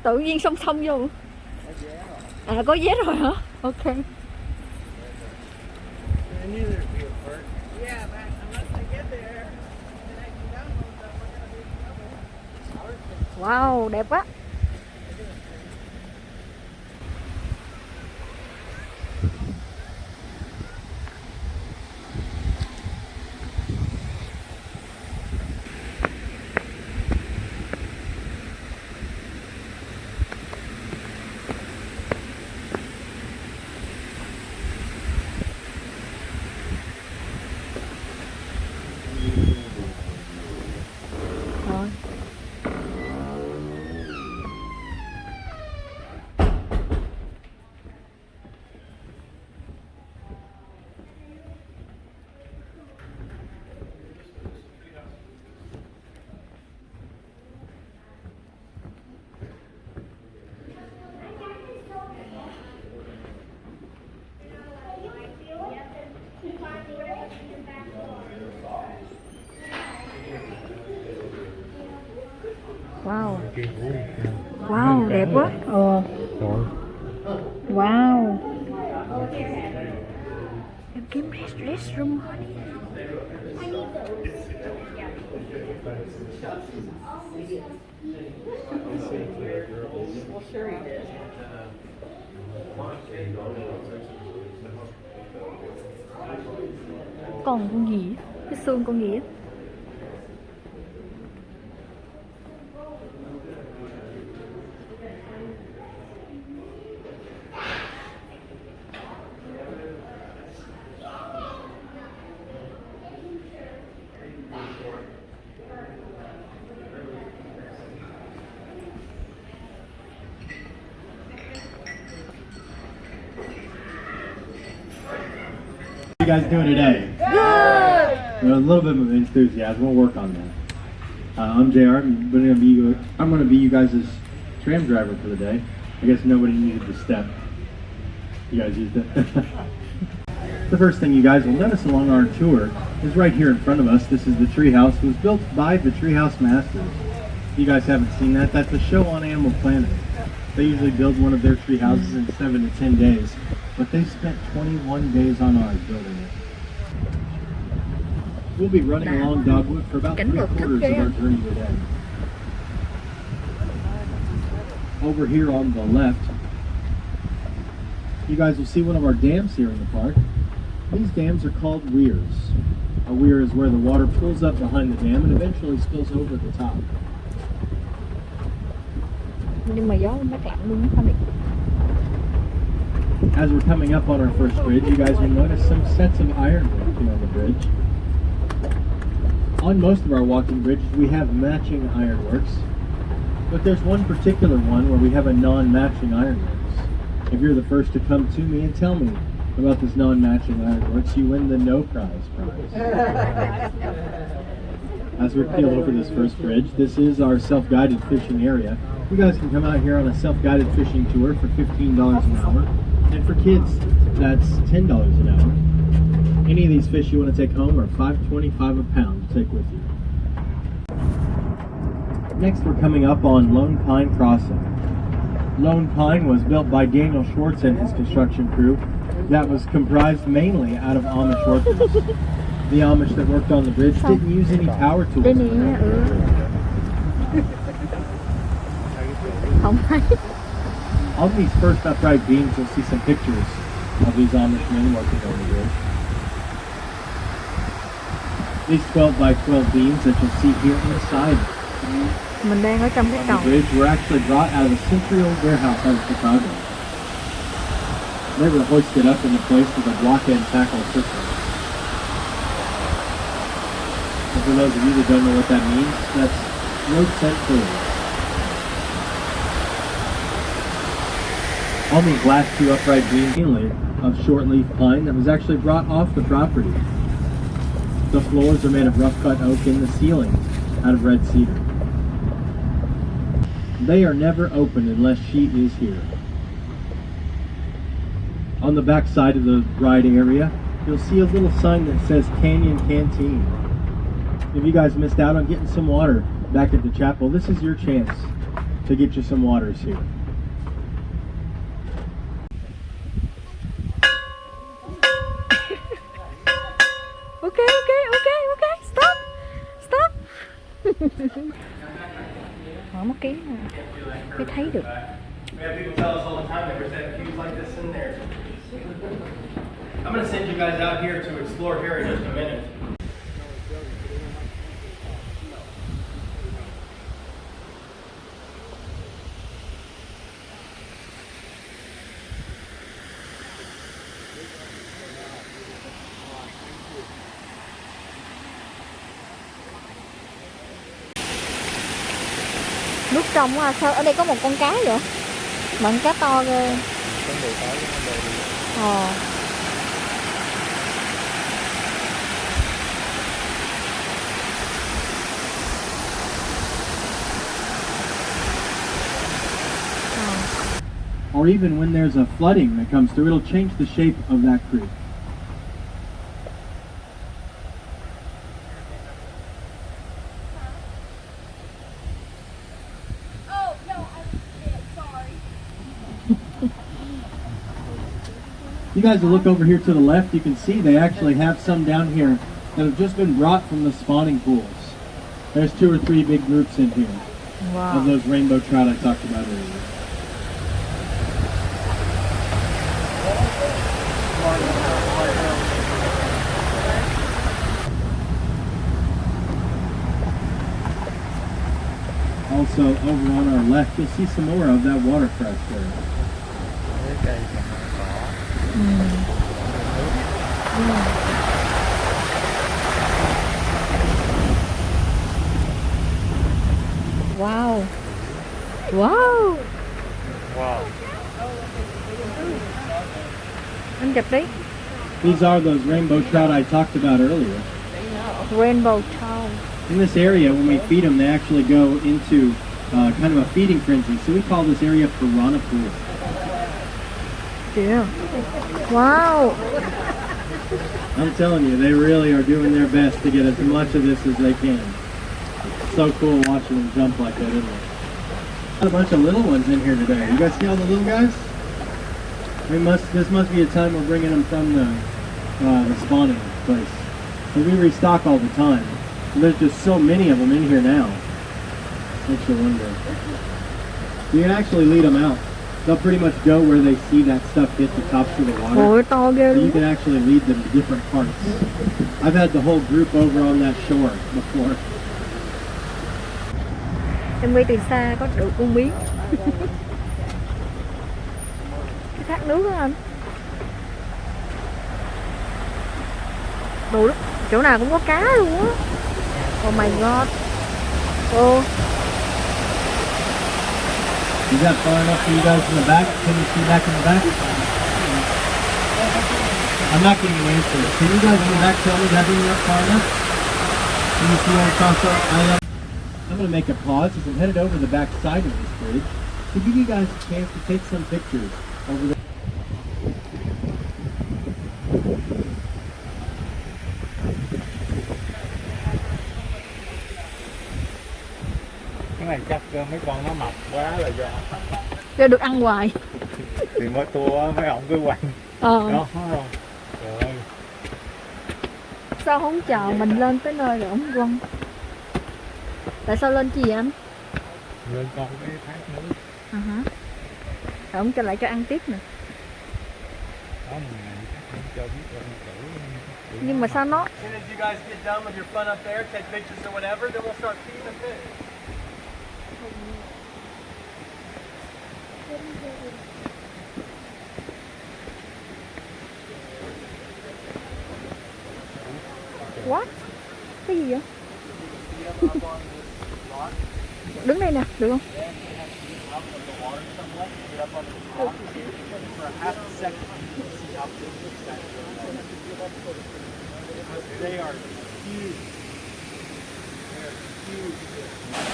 Tự nhiên song song vô. À có vé rồi hả? Ok. Wow, đẹp quá. Wow. Wow, đẹp quá. Wow. Em kiếm restroom thôi đi. Còn con gì? Cái xương con gì á? How you guys doing today? Good. A little bit of enthusiasm. We'll work on that. I'm JR. I'm going to be you guys' tram driver for the day. I guess nobody needed the step. You guys used it. The first thing you guys will notice along our tour is right here in front of us. This is the treehouse. It was built by the Treehouse Masters. If you guys haven't seen that, that's a show on Animal Planet. They usually build one of their tree houses in 7 to 10 days, but they spent 21 days on ours building it. We'll be running along Dogwood for about 3/4 of our journey today. Over here on the left, you guys will see one of our dams here in the park. These dams are called weirs. A weir is where the water pulls up behind the dam and eventually spills over the top. Nhưng mà gió nó cạn luôn không được. As we're coming up on our first bridge, you guys will notice some sets of iron working on the bridge. On most of our walking bridges, we have matching ironworks, but there's one particular one where we have a non-matching ironworks. If you're the first to come to me and tell me about this non-matching ironworks, you win the no prize. As we peel over this first bridge, this is our self-guided fishing area. You guys can come out here on a self-guided fishing tour for $15 an hour, and for kids, that's $10 an hour. Any of these fish you want to take home are $5.25 a pound to take with you. Next, we're coming up on Lone Pine Crossing. Lone Pine was built by Daniel Schwartz and his construction crew that was comprised mainly out of Amish workers. The Amish that worked on the bridge didn't use any power tools. On these first upright beams, you'll see some pictures of these Amish men working on the bridge. These 12 by 12 beams that you'll see here inside Mình đang ở trong cái cầu. the bridge were actually brought out of a century-old warehouse out of Chicago. They were hoisted up into place with a blockhead tackle system. And for those of you that don't know what that means, that's road set clear. On these last two upright beams, mainly of short-leaf pine that was actually brought off the property. The floors are made of rough-cut oak and the ceiling out of red cedar. They are never opened unless she is here. On the back side of the ride area, you'll see a little sign that says Canyon Canteen. If you guys missed out on getting some water back at the chapel, this is your chance. to get you some waters here. Okay, stop. Stop. Mở mắt kính mới thấy được. Yeah, people tell us all the time there's that views like this in there. I'm going to send you guys out here to explore here in just a minute. Nước trong à, sao ở đây có một con cá vậy? Mà con cá to ghê. Or even when there's a flooding that comes through, it'll change the shape of that creek. You guys will look over here to the left, you can see they actually have some down here that have just been brought from the spawning pools. There's 2 or 3 big groups in here of those rainbow trout I talked about earlier. Also, over on our left, you'll see some more of that watercress there. Wow. Wow. Wow. Anh chụp đi. These are those rainbow trout I talked about earlier. Rainbow trout. In this area, when we feed them, they actually go into kind of a feeding frenzy. So we call this area piranha pool. Yeah. Wow. I'm telling you, they really are doing their best to get as much of this as they can. It's so cool watching them jump like that, isn't it? Got a bunch of little ones in here today. You guys see all the little guys? This must be a time we're bringing them from the spawning place. And we restock all the time. And there's just so many of them in here now. Makes you wonder. You can actually lead them out. They'll pretty much go where they see that stuff hit the tops of the water. Ôi to ghê So you luôn. can actually lead them to different parts. I've had the whole group over on that shore before. Em quay từ xa có được con miếng. Cái thác nước đó anh. Đồ đó, chỗ nào cũng có cá luôn á. Oh my god. Oh. Is that far enough for you guys in the back? Can you see back in the back? I'm not getting an answer. Can you guys in the back tell me that being up far enough? Can you see all across the island? I'm going to make a pause as I'm headed over the back side of this bridge to give you guys a chance to take some pictures over there. Cái này chắc mấy con nó mập quá là do Cho được ăn hoài. thì mới tua mấy ông cứ quanh đó không? Trời ơi. Sao không chờ mình lên tới nơi rồi ông quăng? Tại sao lên chi vậy anh? Lên con cái thác nước. Rồi ông cho lại cho ăn tiếp nè. Đó mà không cho biết lên cử. Nhưng mà sao nó As soon as you guys get done with your fun up there, take pictures or whatever, then we'll start feeding the fish. What? Cái gì vậy? Đứng đây nè, được không? They are huge. They are huge.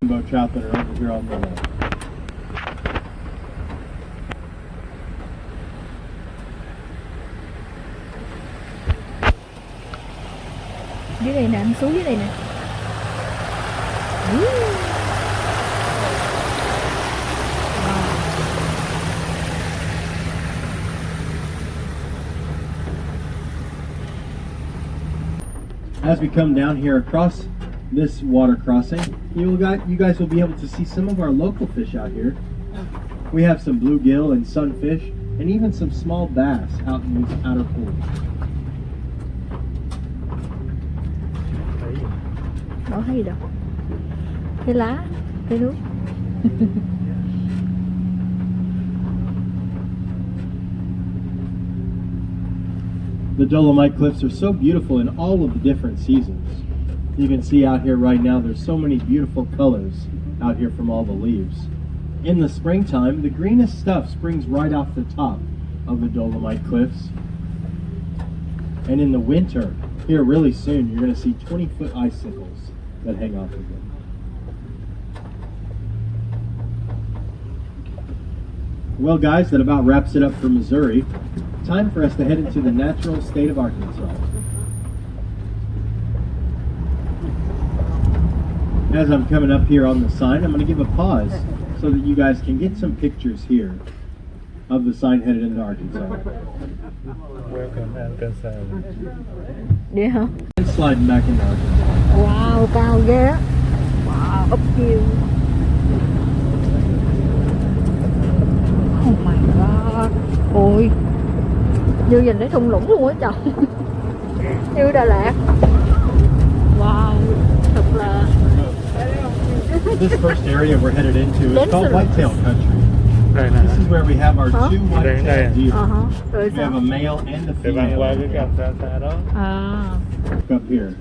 rainbow trout that are over here on the left. Dưới đây nè, anh xuống dưới đây nè. As we come down here across this water crossing, you guys will be able to see some of our local fish out here. We have some bluegill and sunfish, and even some small bass out in these outer pools. Đâu thấy gì đâu. Cái lá, cái nước. The Dolomite Cliffs are so beautiful in all of the different seasons. You can see out here right now, there's so many beautiful colors out here from all the leaves. In the springtime, the greenest stuff springs right off the top of the Dolomite Cliffs. And in the winter, here really soon, you're going to see 20-foot icicles that hang off of them. Well guys, that about wraps it up for Missouri. Time for us to head into the natural state of Arkansas. As I'm coming up here on the sign, I'm going to give a pause so that you guys can get some pictures here of the sign headed into Arkansas. Welcome Arkansas. Đi hả? And sliding back into Arkansas. Wow, cao ghê á. Wow, up chiều. Oh my god. Ôi, như nhìn thấy thung lũng luôn á trời. Như Đà Lạt. Wow, thật là. This first area we're headed into is called Whitetail Country. Đây nè. This is where we have our two white-tailed deer. Rồi We have a sao? male and a Để băng qua cái female cành xa xa đó. À, up here.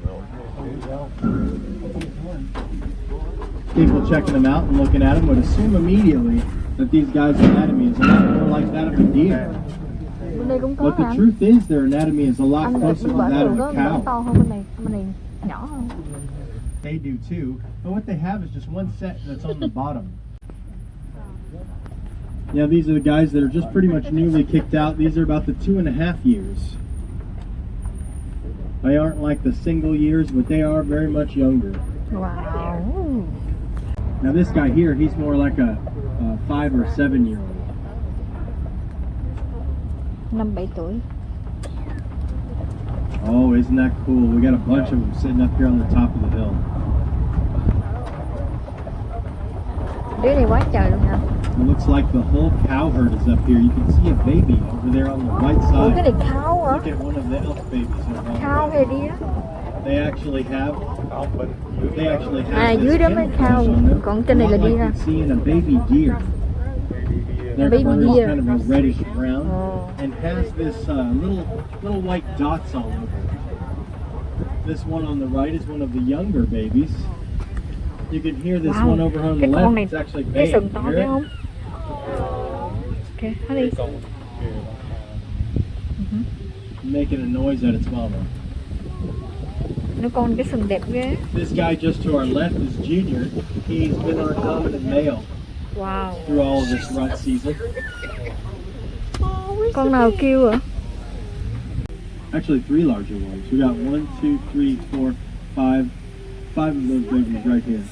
People checking them out and looking at them would assume immediately that these guys' anatomy is a lot more like that of a deer. bên đây cũng có But the hả? truth is their anatomy is a lot Anh closer to bển that đường of đó, a bển cow. to hơn bên này nhỏ hơn. They do too, but what they have is just one set that's on the bottom. Yeah, these are the guys that are just pretty much newly kicked out. These are about the 2.5 years. They aren't like the single years, but they are very much younger. Wow. Now this guy here, he's more like a 5 or 7 year old. 5-7 tuổi. Oh, isn't that cool? We got a bunch of them sitting up here on the top of the hill. Đứa này quá trời luôn nè. It looks like the whole cow herd is up here. You can see a baby over there on the right Ủa cái side. này khao hả? Look at one of the elk babies over on the Khao right. hay đĩa? They actually have À dưới đó mới khao, còn trên này là like đĩa. you'd see in a baby deer. Their Baby fur is deer. kind of a reddish brown Oh. and has this little white dots all over it. This one on the right is one of the younger babies. You can hear this Wow. one over on the Cái con left. này It's actually cái baying. sừng to You hear thấy it? không? Ok, nó đi. Making a noise at its mama. Nó con cái sừng đẹp ghê. This guy just to our left is Junior. He's been our dominant male Wow. through all of this rut season. Con nào kêu ạ? Actually, 3 larger ones. We got 1, 2, 3, 4, 5. 5 of those babies right here.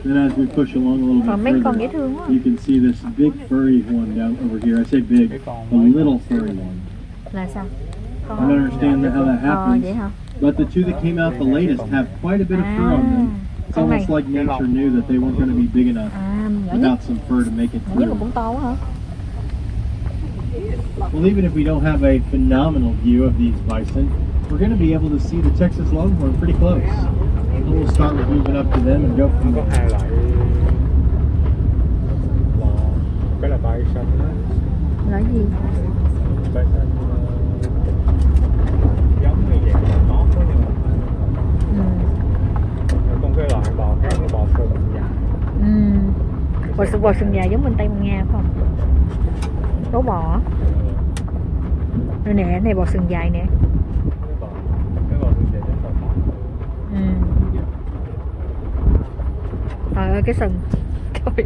Then as we push along a little Còn mấy bit con dễ further, thương quá. you can see this big furry one down over here. I say big, a little furry one. Là sao? I don't understand how that Ờ happens. vậy hả? But the two that came out the latest have quite a bit of fur on them. It's con này. almost like nature knew that they weren't going to be big enough À, nhỏ nhất. without some fur to make it Nhỏ nhất mà through. cũng to quá hả? Well, even if we don't have a phenomenal view of these bison, we're going to be able to see the Texas Longhorn pretty close. And we'll start with moving up to them and go from Có there. 2 loại bò. Cái là bison đó. Là gì? Bison giống như dạng bò nót đó nhưng mà rồi còn cái loại bò khác cái bò sừng dài. Bò sừng dài giống bên Tây Ban Nha phải không? Gấu bò á. Đây nè, này bò sừng dài nè. cái sừng. Trời.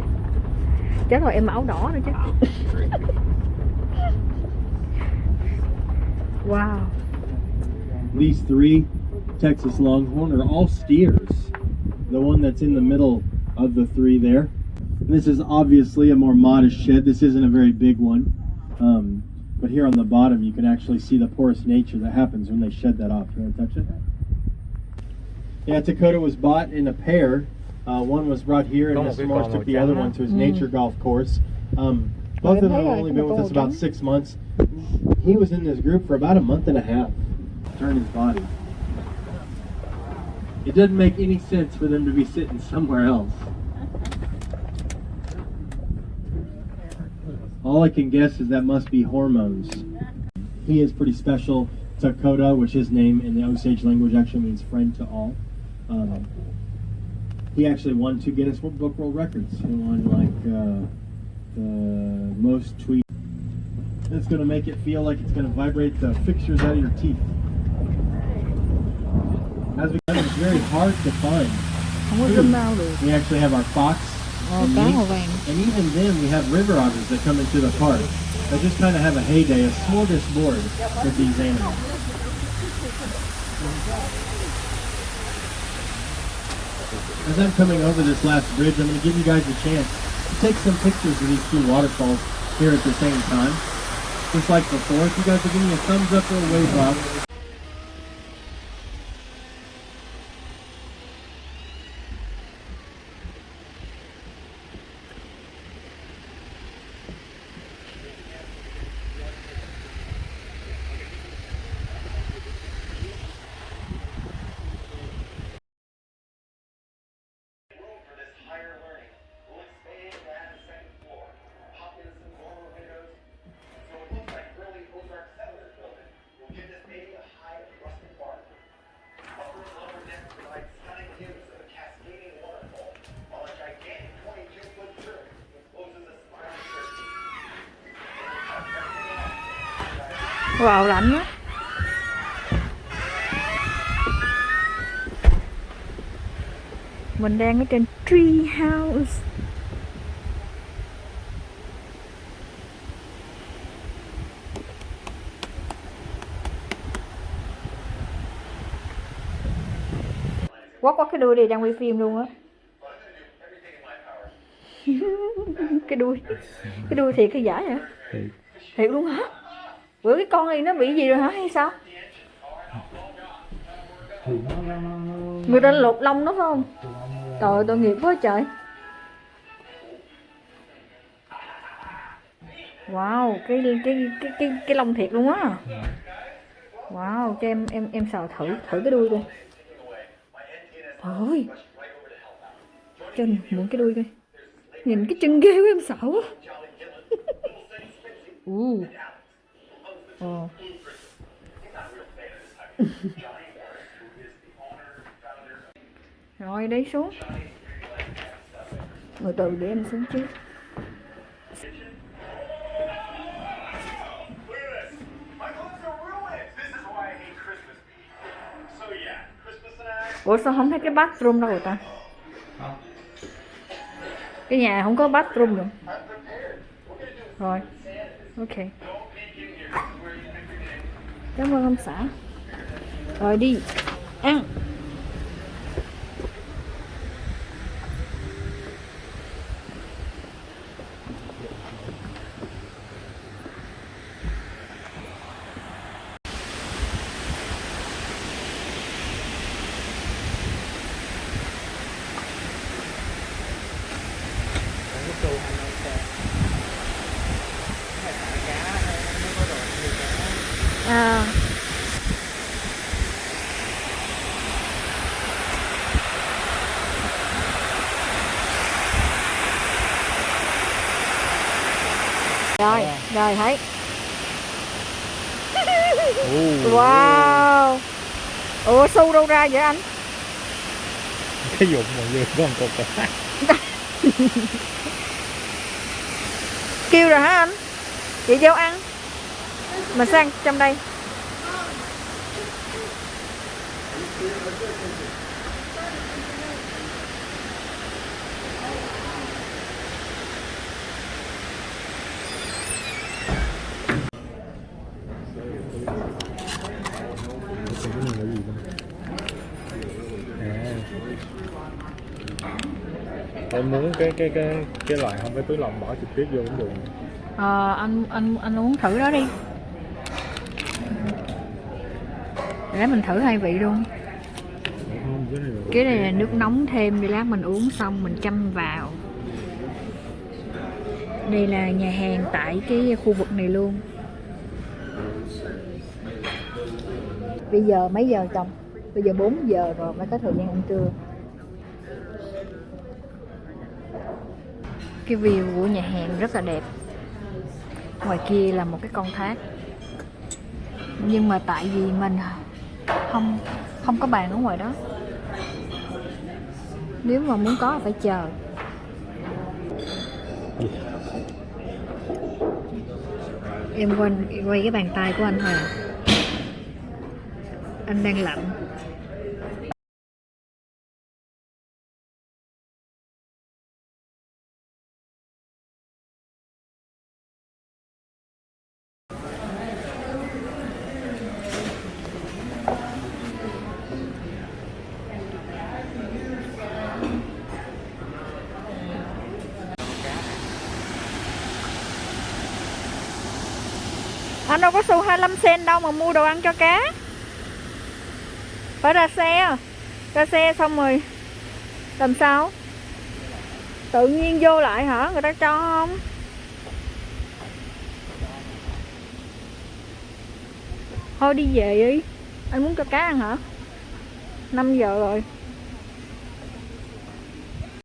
Chết rồi, em máu đỏ nữa chứ. Wow. These 3 Texas Longhorn are all steers. The one that's in the middle of the 3 there. This is obviously a more modest shed. This isn't a very big one. But here on the bottom, you can actually see the porous nature that happens when they shed that off. You want to touch it? Yeah, Dakota was bought in a pair. One was brought here, and Mr. Morris took the other one to his nature golf course. Both of them have only been with us about 6 months. He was in this group for about a month and a half. Turn his body. It doesn't make any sense for them to be sitting somewhere else. All I can guess is that must be hormones. He is pretty special. Dakota, which his name in the Osage language actually means friend to all. He actually won 2 Guinness Book World Records. He won like the most tweet. It's going to make it feel like it's going to vibrate the fixtures out of your teeth. As we know, it's very hard to find. We actually have our fox and mink, and even then we have river otters that come into the park. They just kind of have a heyday, a smorgasbord with these animals. As I'm coming over this last bridge, I'm going to give you guys a chance to take some pictures of these 2 waterfalls here at the same time. Just like before, if you guys will give me a thumbs up or a wave up. Wow, lạnh quá. Mình đang ở trên tree house. Quắt cái đuôi đi, đang quay phim luôn á. Cái đuôi thiệt cái giả hả? Thiệt luôn hả? Bữa cái con này nó bị gì rồi hả hay sao? Người ta lột lông nó phải không? Trời ơi, tội nghiệp quá trời. Wow, cái lông thiệt luôn á. Wow, cho em sờ thử cái đuôi coi. Trời ơi. Cho mượn cái đuôi coi. Nhìn cái chân ghê quá, em sợ quá. Rồi đi xuống. Từ từ để em xuống trước. Ủa sao không thấy cái bathroom đâu rồi ta? Cái nhà không có bathroom được. Rồi. Ok. Cảm ơn ông xã. Rồi đi ăn. À. Rồi, rồi thấy. Wow. Ủa xu đâu ra vậy anh? Cái dụng mà vừa con cục cả. Kêu rồi hả anh? Chị vô ăn. Mà sang trong đây. Em muốn cái loại không phải túi lòng bỏ trực tiếp vô cũng được. Anh muốn thử đó đi. Để mình thử hai vị luôn. Không, Cái này là nước nóng thêm, đi lát mình uống xong mình châm vào. Đây là nhà hàng tại cái khu vực này luôn. Bây giờ mấy giờ chồng? Bây giờ 4 giờ rồi, mới có thời gian ăn trưa. Cái view của nhà hàng rất là đẹp. Ngoài kia là một cái con thác. Nhưng mà tại vì mình không có bàn ở ngoài đó. Nếu mà muốn có phải chờ. Em quay cái bàn tay của anh thôi à. Anh đang lạnh. Anh đâu có xu 25 cent đâu mà mua đồ ăn cho cá. Phải ra xe xong rồi làm sao? Tự nhiên vô lại hả? Người ta cho không? Thôi đi về đi. Anh muốn cho cá ăn hả? 5 giờ rồi.